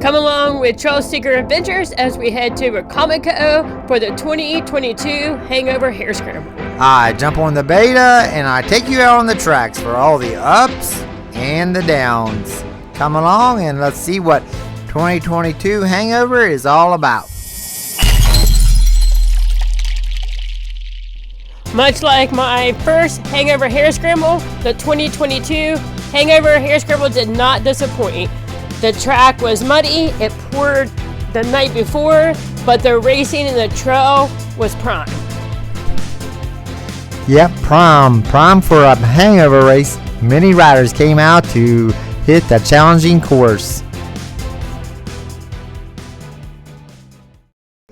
Come along with Trail Seeker Adventures as we head to WICOMICO for the 2022 Hang Over Hare Scramble. I jump on the beta and I take you out on the tracks for all the ups and the downs. Come along and let's see what 2022 Hangover is all about. Much like my first Hang Over Hare Scramble, the 2022 Hang Over Hare Scramble did not disappoint. The track was muddy, it poured the night before, but the racing in the trail was prime. Yep, prime for a hangover race. Many riders came out to hit the challenging course.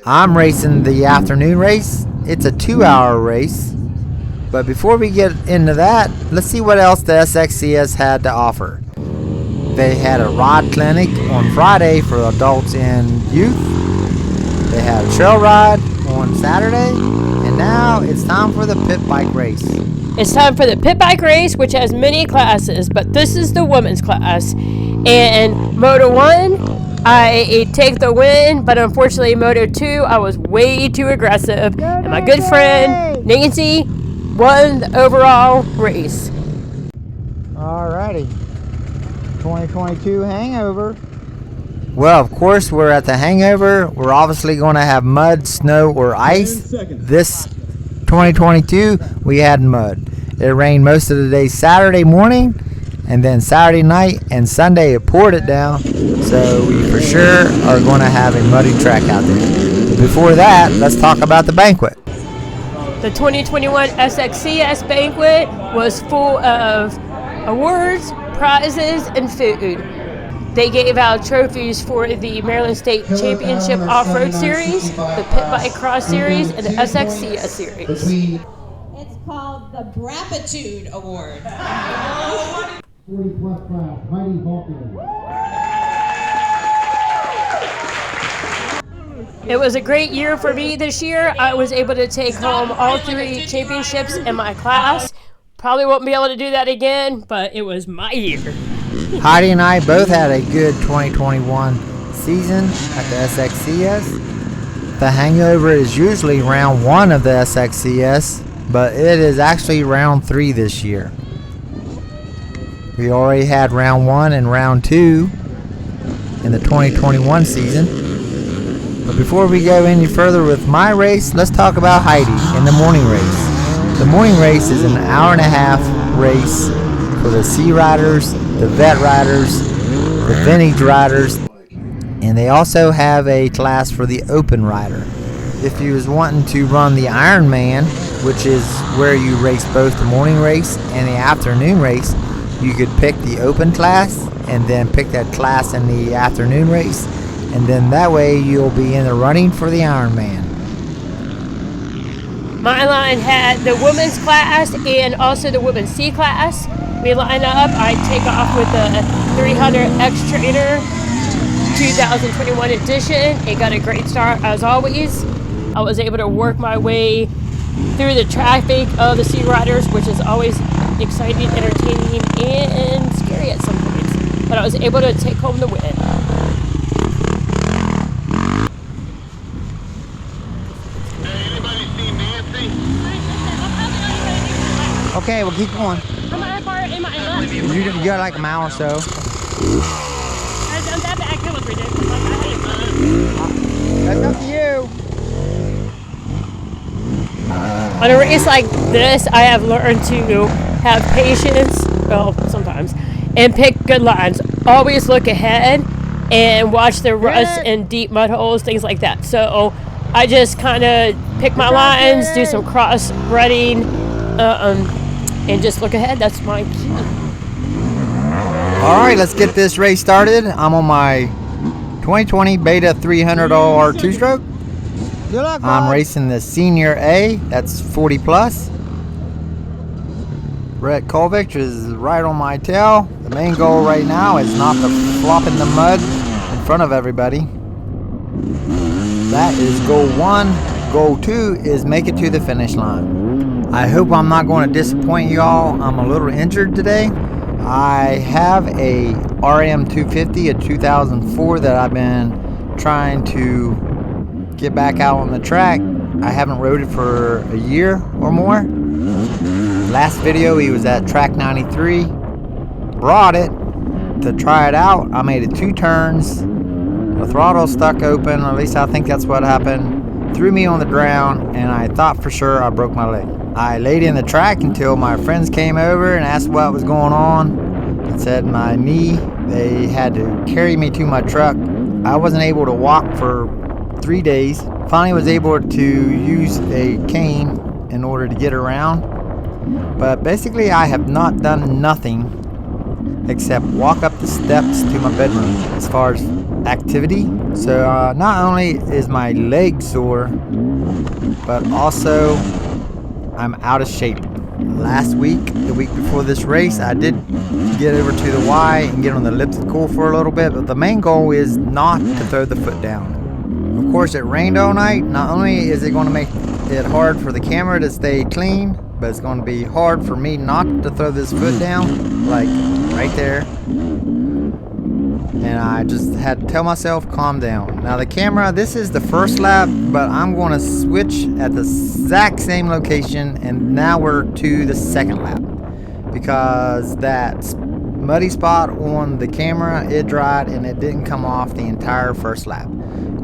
I'm racing the afternoon race. It's a 2-hour race. But before we get into that, let's see what else the SXCS had to offer. They had a rod clinic on Friday for adults and youth. They had a trail ride on Saturday. And now it's time for the pit bike race. It's time for the pit bike race, which has many classes, but this is the women's class. And Moto 1, I take the win, but unfortunately Moto 2, I was way too aggressive. And my good friend, Nancy, won the overall race. Alrighty. 2022 Hangover. Well, of course, we're at the Hangover. We're obviously going to have mud, snow, or ice. This 2022, we had mud. It rained most of the day Saturday morning, and then Saturday night and Sunday it poured it down. So we for sure are going to have a muddy track out there. But before that, let's talk about the banquet. The 2021 SXCS Banquet was full of awards, prizes, and food. They gave out trophies for the Maryland State Championship Off-Road Series, the Pit Bike Cross Series, and the SXCS Series. It's called the Brapitude Award. 40-plus class, Heidi Vulcan. It was a great year for me this year. I was able to take home all 3 championships in my class. Probably won't be able to do that again, but it was my year. Heidi and I both had a good 2021 season at the SXCS. The Hangover is usually round 1 of the SXCS, but it is actually round 3 this year. We already had round 1 and round 2 in the 2021 season. But before we go any further with my race, let's talk about Heidi in the morning race. The morning race is an hour-and-a-half race for the C riders, the vet riders, the vintage riders, and they also have a class for the open rider. If you was wanting to run the Ironman, which is where you race both the morning race and the afternoon race, you could pick the open class and then pick that class in the afternoon race, and then that way you'll be in the running for the Ironman. My line had the women's class and also the women's C class. We line up. I take off with the 300 X Trainer 2021 edition. It got a great start as always. I was able to work my way through the traffic of the C riders, which is always exciting, entertaining, and scary at some points. But I was able to take home the win. Okay, well, keep going. You got like a mile or so. That's up to you. On a race like this, I have learned to have patience, well, sometimes, and pick good lines. Always look ahead and watch the ruts and deep mud holes, things like that. So I just kind of pick my lines, do some cross running, and just look ahead. That's my key. All right, let's get this race started. I'm on my 2020 Beta 300R 2-stroke. I'm racing the Senior A, that's 40 plus. Brett Kolvich is right on my tail. The main goal right now is not to flop in the mud in front of everybody. That is goal 1. Goal 2 is make it to the finish line. I hope I'm not going to disappoint y'all. I'm a little injured today, I have a RM250, a 2004 that I've been trying to get back out on the track. I haven't rode it for a year or more. Last video he was at track 93. Brought it to try it out. I made it 2 turns. The throttle stuck open, at least I think that's what happened. Threw me on the ground, and I thought for sure I broke my leg. I laid in the track until my friends came over and asked what was going on. And said my knee, they had to carry me to my truck. I wasn't able to walk for 3 days. Finally was able to use a cane in order to get around. But basically I have not done nothing except walk up the steps to my bedroom as far as activity. So not only is my leg sore, but also I'm out of shape. Last week, the week before this race, I did get over to the Y and get on the elliptical for a little bit, but the main goal is not to throw the foot down. Of course, it rained all night. Not only is it going to make it hard for the camera to stay clean, but it's going to be hard for me not to throw this foot down, like right there. And I just had to tell myself, calm down. Now the camera, this is the first lap, but I'm going to switch at the exact same location, and now we're to the second lap. Because that muddy spot on the camera, it dried and it didn't come off the entire first lap.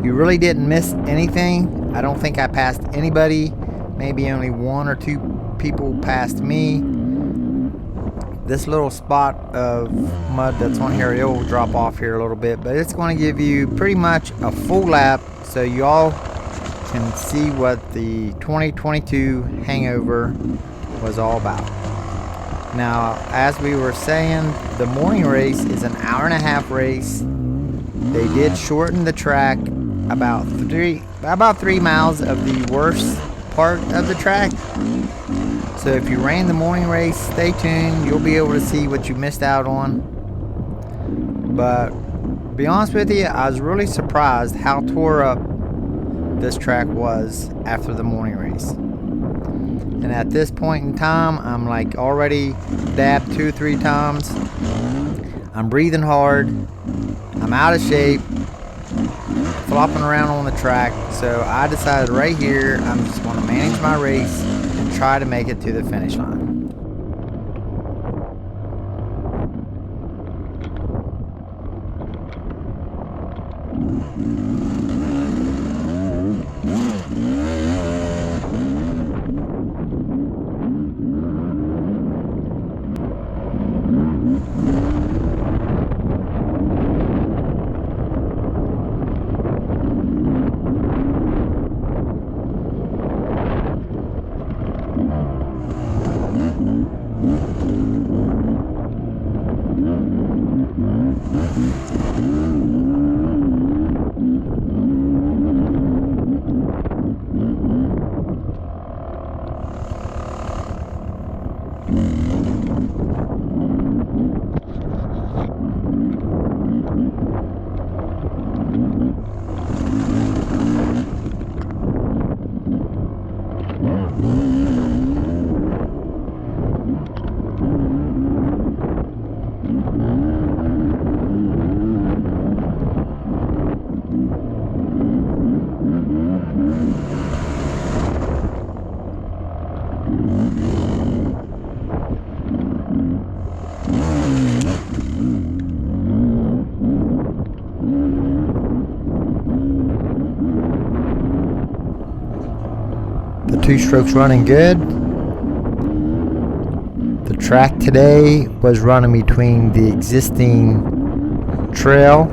You really didn't miss anything. I don't think I passed anybody. Maybe only 1 or 2 people passed me. This little spot of mud that's on here, it will drop off here a little bit, but it's going to give you pretty much a full lap so you all can see what the 2022 Hangover was all about. Now, as we were saying, the morning race is an hour-and-a-half race. They did shorten the track about 3 miles of the worst part of the track. So if you ran the morning race, stay tuned. You'll be able to see what you missed out on. But to be honest with you, I was really surprised how tore up this track was after the morning race. And at this point in time, I'm like already dabbed 2 or 3 times. I'm breathing hard. I'm out of shape. Flopping around on the track. So I decided right here, I'm just going to manage my race and try to make it to the finish line. The 2 strokes running good. The track today was running between the existing trail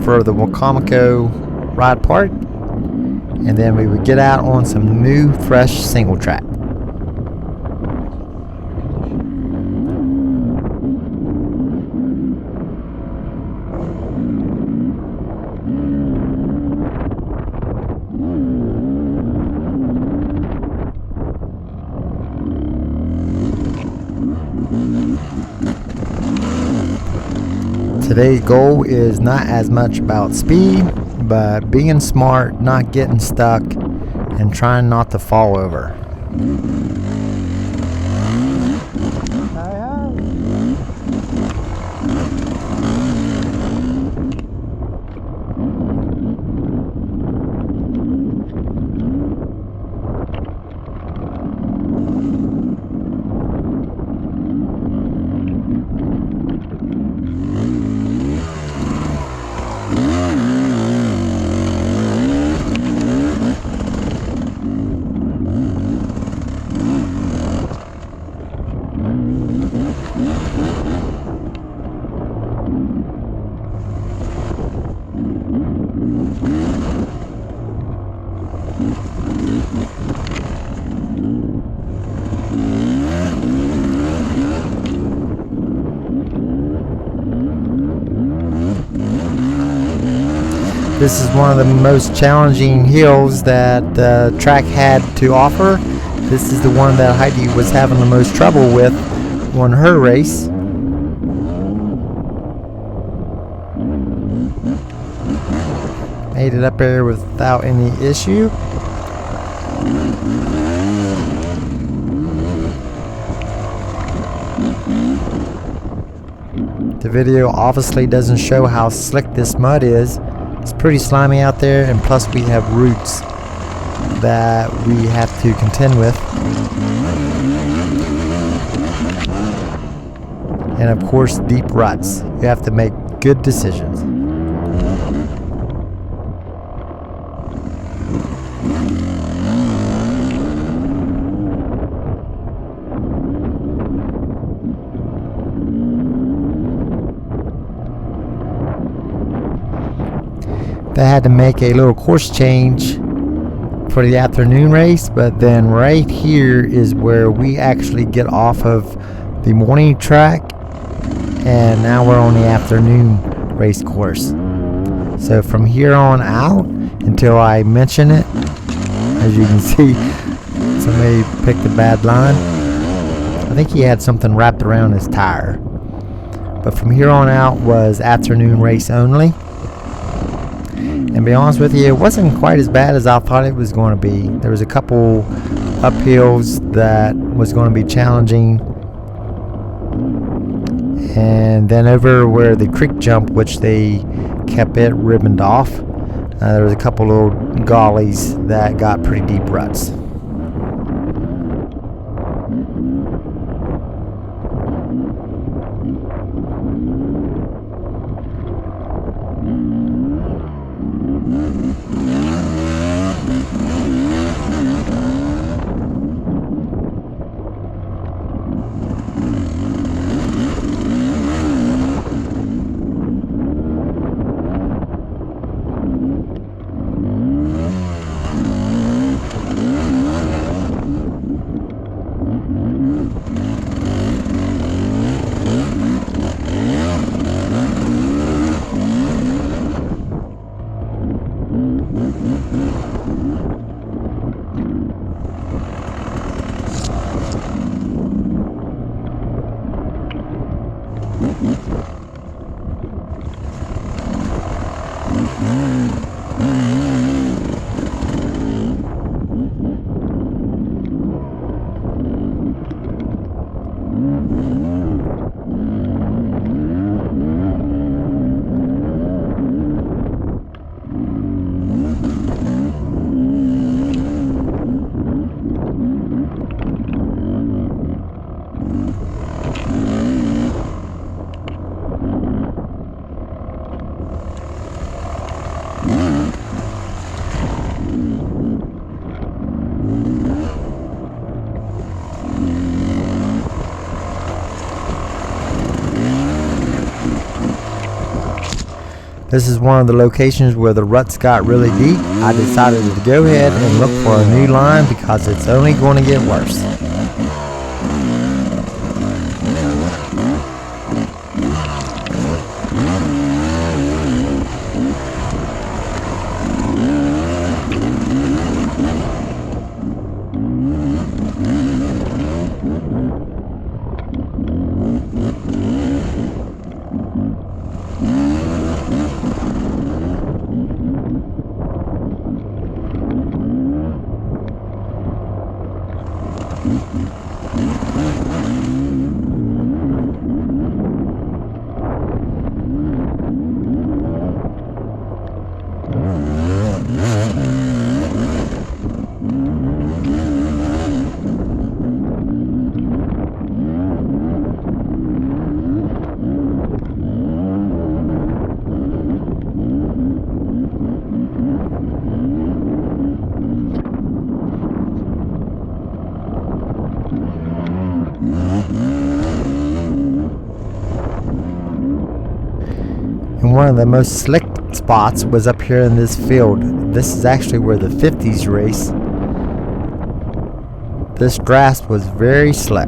for the WICOMICO Ride Park, and then we would get out on some new fresh single track. Today's goal is not as much about speed, but being smart, not getting stuck, and trying not to fall over. This is one of the most challenging hills that the track had to offer. This is the one that Heidi was having the most trouble with on her race. Made it up there without any issue. The video obviously doesn't show how slick this mud is. It's pretty slimy out there, and plus we have roots that we have to contend with. And of course, deep ruts. You have to make good decisions. They had to make a little course change for the afternoon race, but then right here is where we actually get off of the morning track, and now we're on the afternoon race course. So from here on out until I mention it, as you can see, somebody picked a bad line. I think he had something wrapped around his tire. But from here on out was afternoon race only. And to be honest with you, it wasn't quite as bad as I thought it was going to be. There was a couple uphills that was going to be challenging. And then over where the creek jump, which they kept it ribboned off, there was a couple little gullies that got pretty deep ruts. This is one of the locations where the ruts got really deep. I decided to go ahead and look for a new line because it's only going to get worse. And one of the most slick spots was up here in this field. This is actually where the 50s race. This grass was very slick.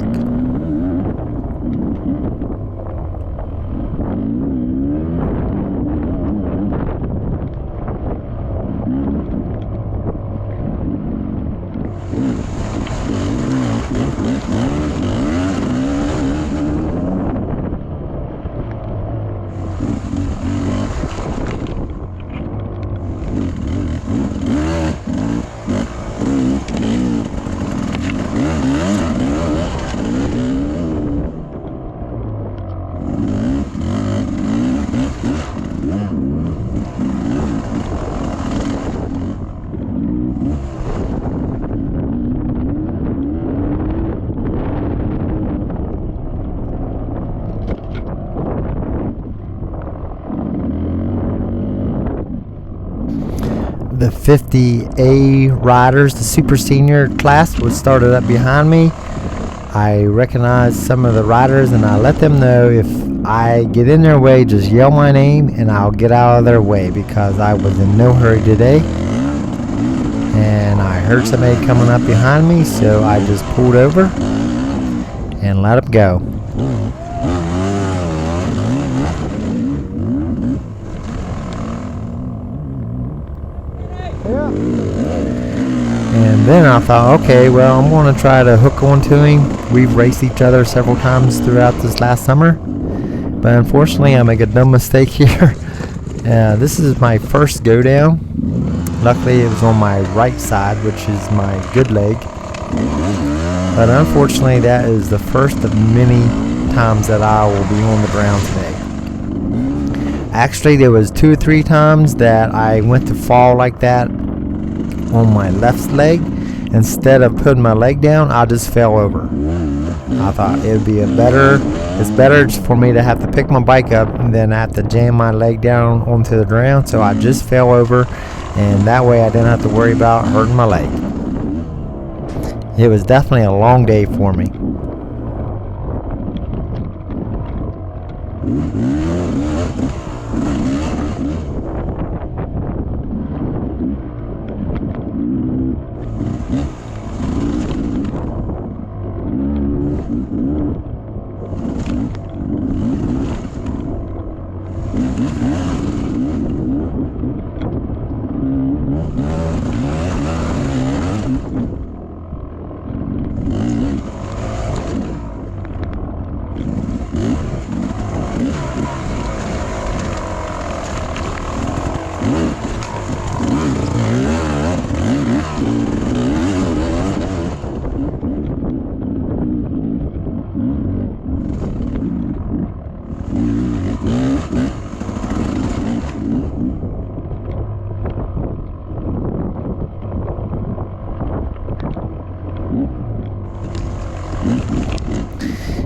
the 50A riders, the super senior class, was started up behind me. I recognized some of the riders and I let them know if I get in their way, just yell my name and I'll get out of their way, because I was in no hurry today. And I heard somebody coming up behind me, so I just pulled over and let them go. And then I thought, okay, well, I'm going to try to hook onto him. We've raced each other several times throughout this last summer, but unfortunately I make a dumb mistake here. This is my first go down. Luckily it was on my right side, which is my good leg, but unfortunately that is the first of many times that I will be on the ground today. Actually, there was 2 or 3 times that I went to fall like that on my left leg. Instead of putting my leg down, I just fell over. I thought it would be it's better for me to have to pick my bike up than have to jam my leg down onto the ground. So I just fell over, and that way I didn't have to worry about hurting my leg. It was definitely a long day for me.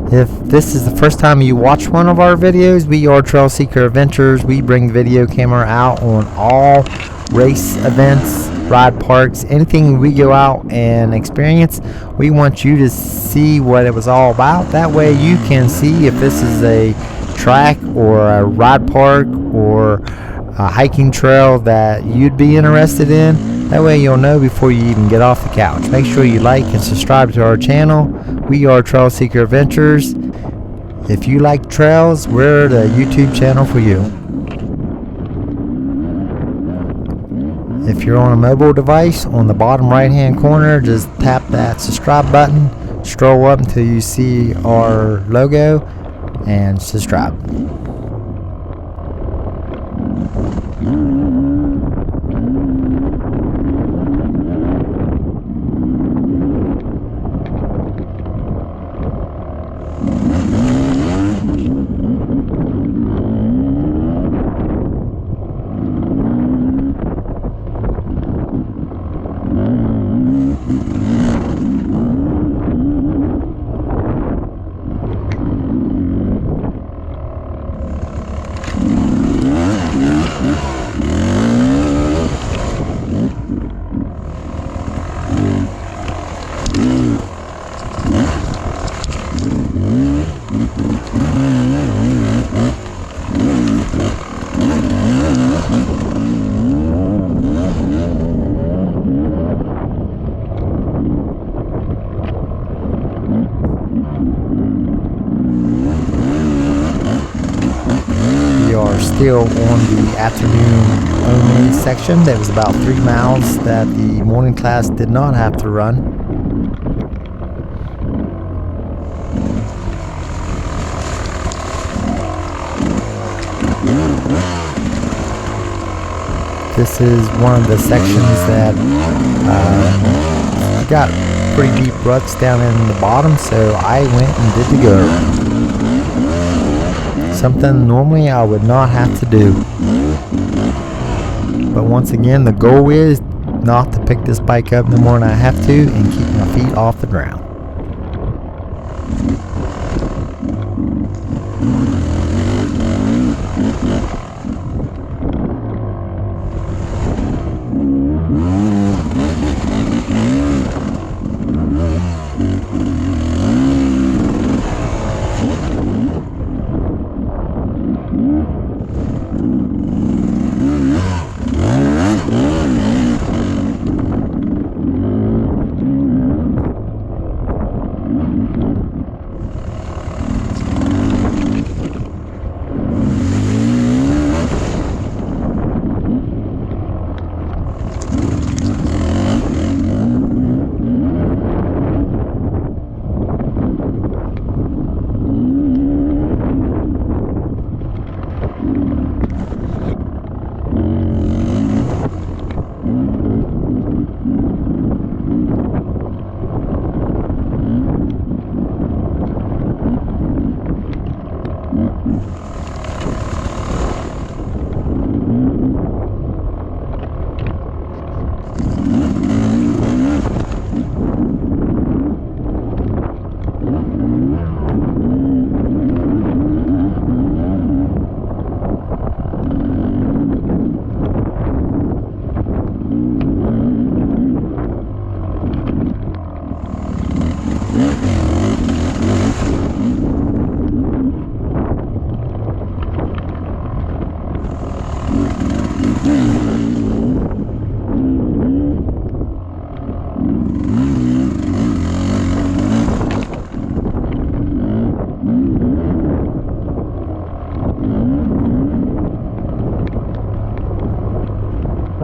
If this is the first time you watch one of our videos, we are Trail Seeker Adventures. We bring the video camera out on all race events, ride parks, anything we go out and experience. We want you to see what it was all about. That way you can see if this is a track or a ride park or a hiking trail that you'd be interested in. That way you'll know before you even get off the couch. Make sure you like and subscribe to our channel. We are Trail Seeker Adventures. If you like trails, we're the YouTube channel for you. If you're on a mobile device, on the bottom right hand corner, just tap that subscribe button, scroll up until you see our logo, and subscribe. Still on the afternoon only section. That was about 3 miles that the morning class did not have to run. This is one of the sections that got pretty deep ruts down in the bottom, so I went and did the go around. Something normally I would not have to do. But once again, the goal is not to pick this bike up no more than I have to and keep my feet off the ground.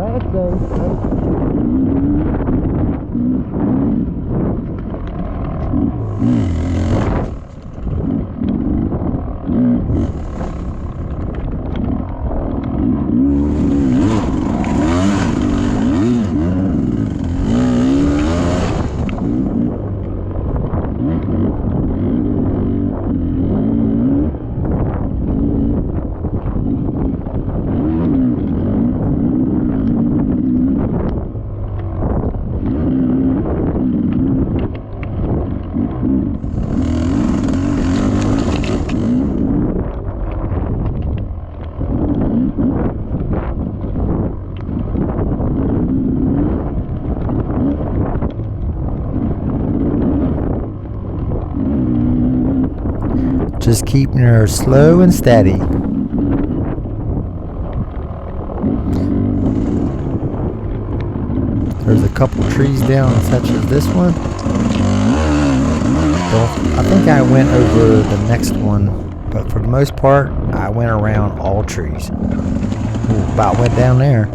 Play it safe. Just keeping her slow and steady. There's a couple trees down such as this one. I think I went over the next one, but for the most part I went around all trees. Ooh, about went down there.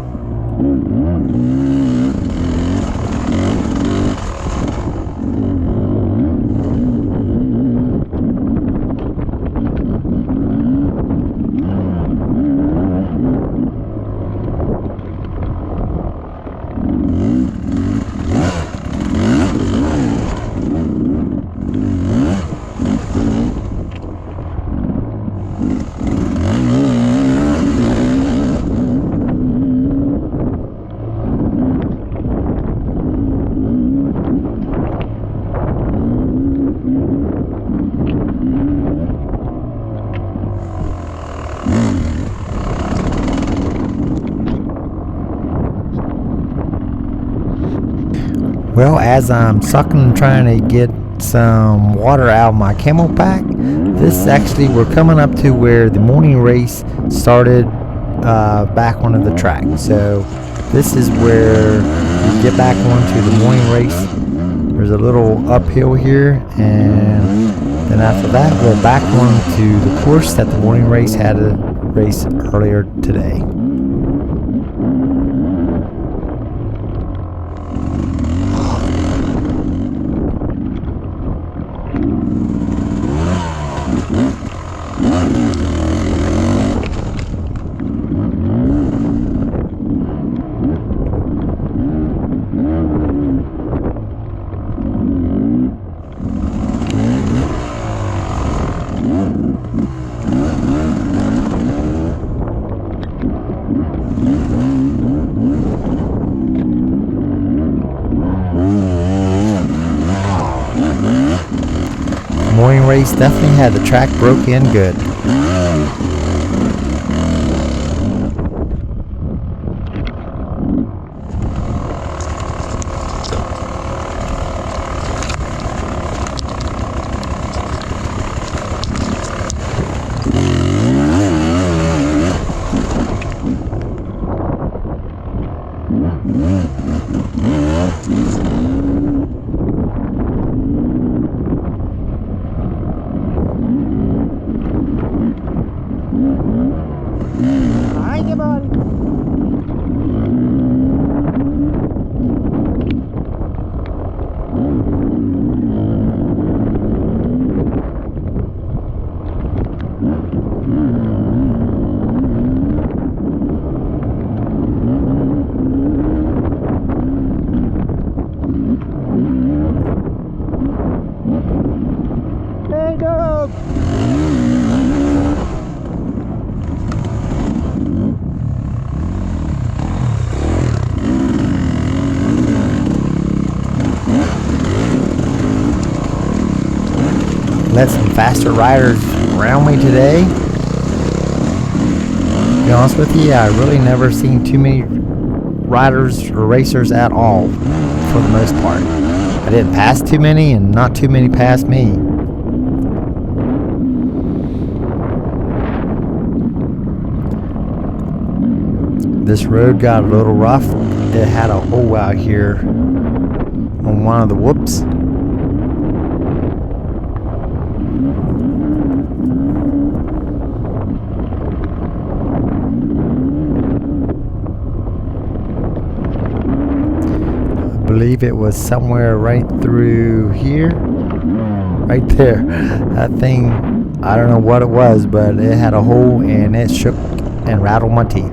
Well, as I'm sucking and trying to get some water out of my camel pack, we're coming up to where the morning race started back onto the track. So this is where we get back onto the morning race. There's a little uphill here, and then after that we're back onto the course that the morning race had to race earlier today. Morning race definitely had the track broke in good. Let some faster riders around me today. To be honest with you, I really never seen too many riders or racers at all for the most part. I didn't pass too many and not too many passed me. This road got a little rough. It had a hole out here on one of the whoops. believe it was somewhere right through here. Right there. That thing, I don't know what it was, but it had a hole and it shook and rattled my teeth.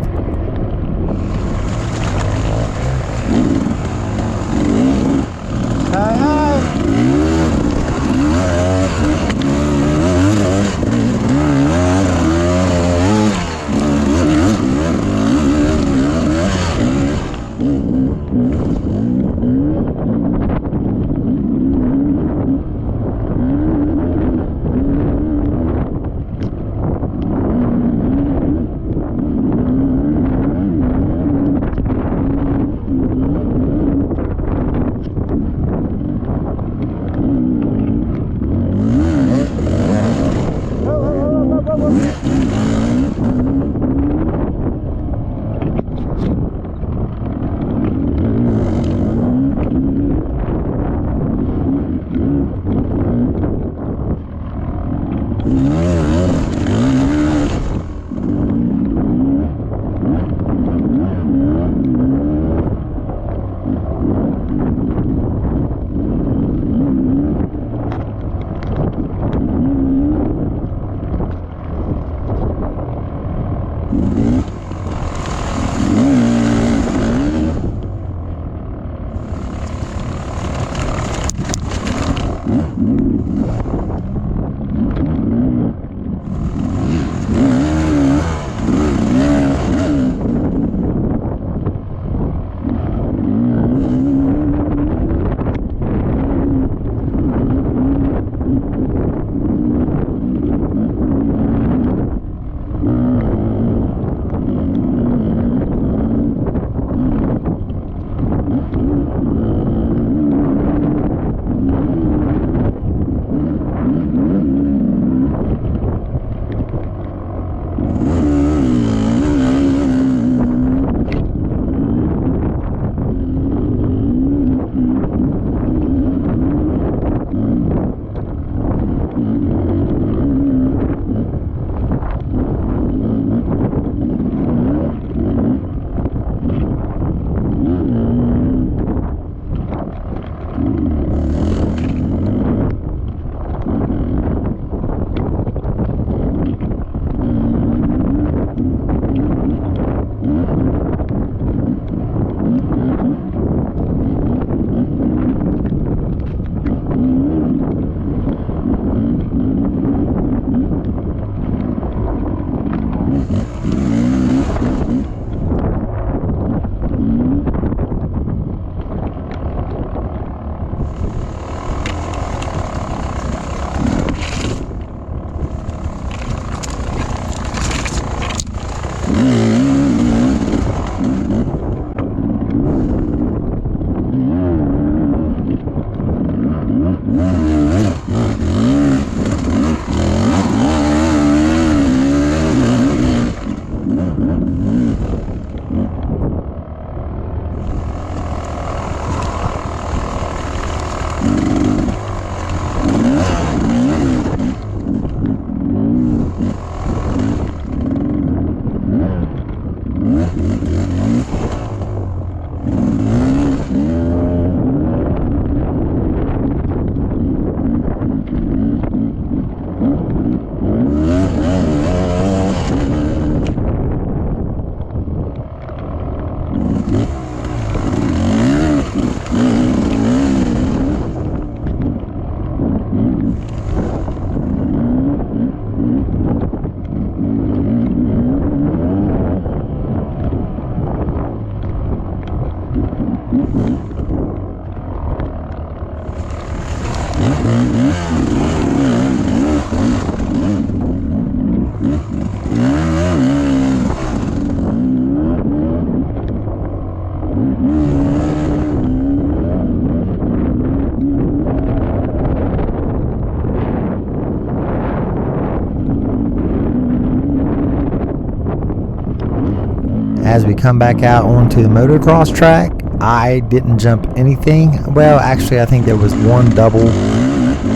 As we come back out onto the motocross track, I didn't jump anything. Well, actually, I think there was one double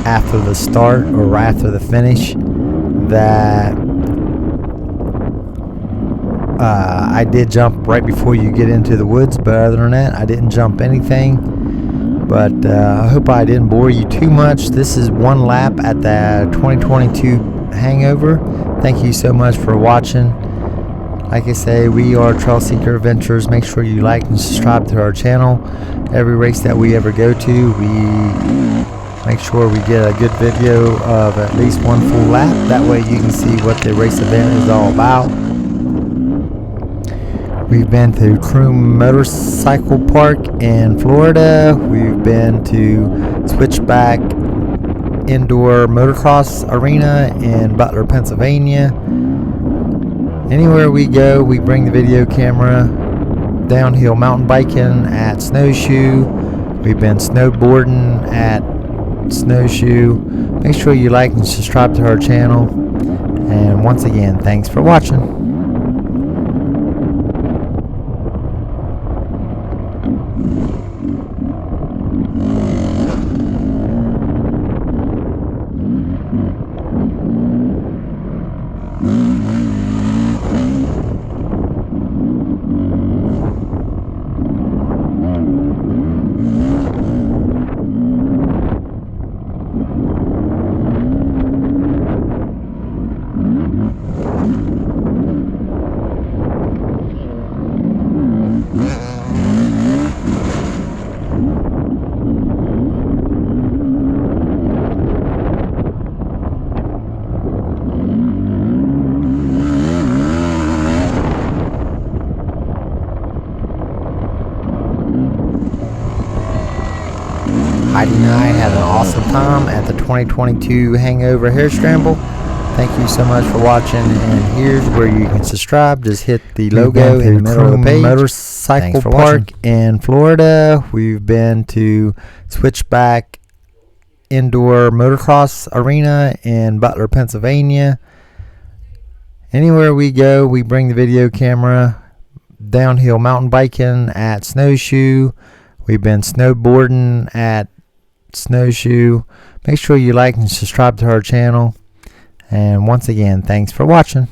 after the start or right after the finish that I did jump right before you get into the woods, but other than that, I didn't jump anything. But I hope I didn't bore you too much. This is one lap at the 2022 Hangover. Thank you so much for watching. Like I say, we are Trail Seeker Adventures. Make sure you like and subscribe to our channel. Every race that we ever go to, we make sure we get a good video of at least one full lap. That way you can see what the race event is all about. We've been to WICOMICO Motorcycle Park in Florida. We've been to Switchback Indoor Motocross Arena in Butler, Pennsylvania. Anywhere we go, we bring the video camera. Downhill mountain biking at Snowshoe. We've been snowboarding at Snowshoe. Make sure you like and subscribe to our channel. And once again, thanks for watching. Heidi and I had an awesome time at the 2022 Hang Over Hare Scramble. Thank you so much for watching, and here's where you can subscribe. Just hit the logo in the middle of the page. Motorcycle Park in Florida. We've been to Switchback Indoor Motocross Arena in Butler, Pennsylvania. Anywhere we go, we bring the video camera. Downhill mountain biking at Snowshoe. We've been snowboarding at Snowshoe. Make sure you like and subscribe to our channel. And once again, thanks for watching.